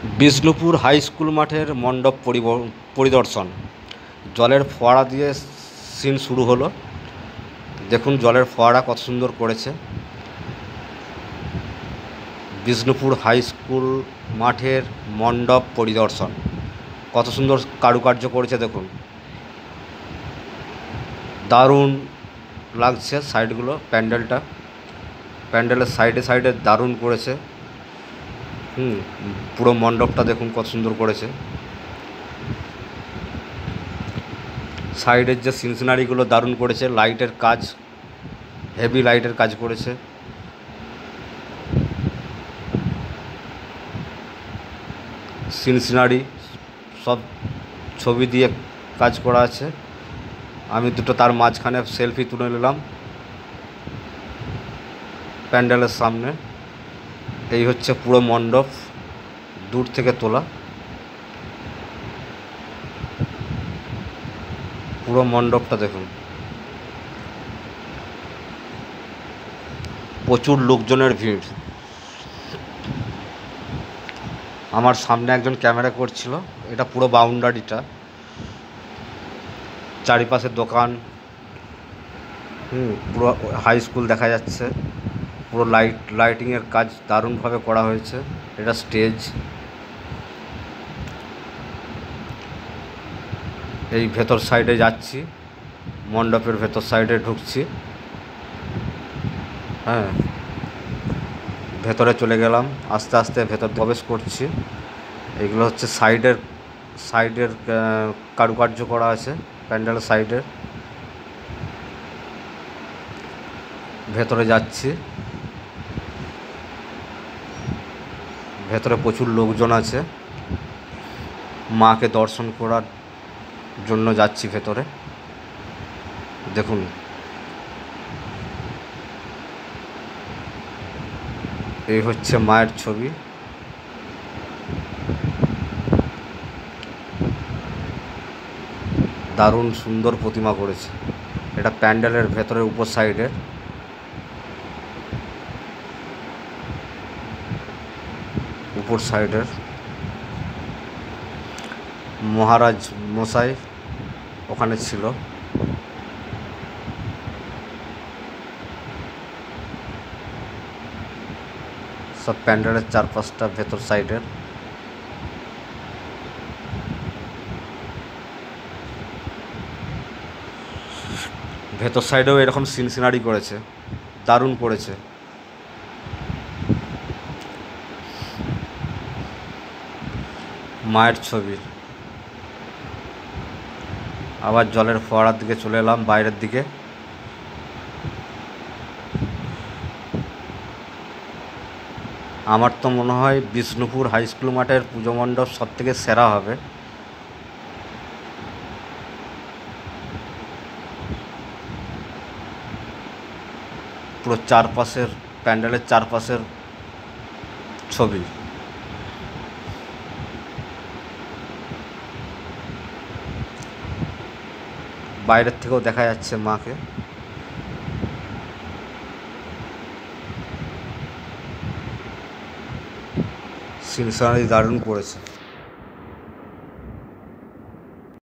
Bishnupur high school মাঠের মণ্ডপ পরিদর্শন। জলের ফোয়ারা দিয়ে সিন শুরু হলো। দেখুন জলের ফোয়ারা কত সুন্দর করেছে। বিষ্ণুপুর হাই স্কুল মাঠের মণ্ডপ পরিদর্শন, কত সুন্দর কারুকার্য করেছে দেখুন, দারুণ লাগছে। সাইডগুলো প্যান্ডেলের সাইডে সাইডে দারুণ করেছে। পুরো মণ্ডপটা দেখুন কত সুন্দর করেছে। সাইডের যে সিনসিনারিগুলো দারুণ করেছে, লাইটের কাজ, হেভি লাইটের কাজ করেছে। সিনসিনারি সব ছবি দিয়ে কাজ করা আছে। আমি দুটো তার মাঝখানে সেলফি তুলে নিলাম প্যান্ডেলের সামনে। এই হচ্ছে পুরো মণ্ডপ দূর থেকে তোলা। পুরো মণ্ডপটা দেখুন, প্রচুর লোকজনের ভিড়। আমার সামনে একজন ক্যামেরা করছিল। এটা পুরো বাউন্ডারিটা, চারিপাশে দোকান, পুরো হাই স্কুল দেখা যাচ্ছে। পুরো লাইটিংয়ের কাজ দারুণভাবে করা হয়েছে। এটা স্টেজ। এই ভেতর সাইডে যাচ্ছি, মণ্ডপের ভেতর সাইডে ঢুকছি। ভেতরে চলে গেলাম, আস্তে আস্তে ভেতর প্রবেশ করছি। এগুলো হচ্ছে সাইডের কারুকার্য করা আছে প্যান্ডেলের সাইডের। ভেতরে যাচ্ছি, ভেতরে প্রচুর লোকজন আছে। মাকে দর্শন করার জন্য যাচ্ছি ভেতরে। দেখুন এই হচ্ছে মায়ের ছবি। দারুণ সুন্দর প্রতিমা করেছে। এটা প্যান্ডেলের ভেতরের উপর সাইডের। মহারাজ মশাই ওখানে ছিল। সব প্যান্ডেলের চারপাশটা ভেতর সাইডের। ভেতর সাইডেও এরকম সিনারি করেছে, দারুণ করেছে। মায়ের ছবি। আবার জলের ফোয়ারার দিকে চলে এলাম, বাইরের দিকে। আমার তো মনে হয় বিষ্ণুপুর হাই স্কুল মাঠের পুজো মণ্ডপ সবথেকে সেরা হবে। পুরো চারপাশের প্যান্ডেলের চারপাশের ছবি। বাইরের থেকেও দেখা যাচ্ছে মাকে। সিনসারি দারুণ করেছে।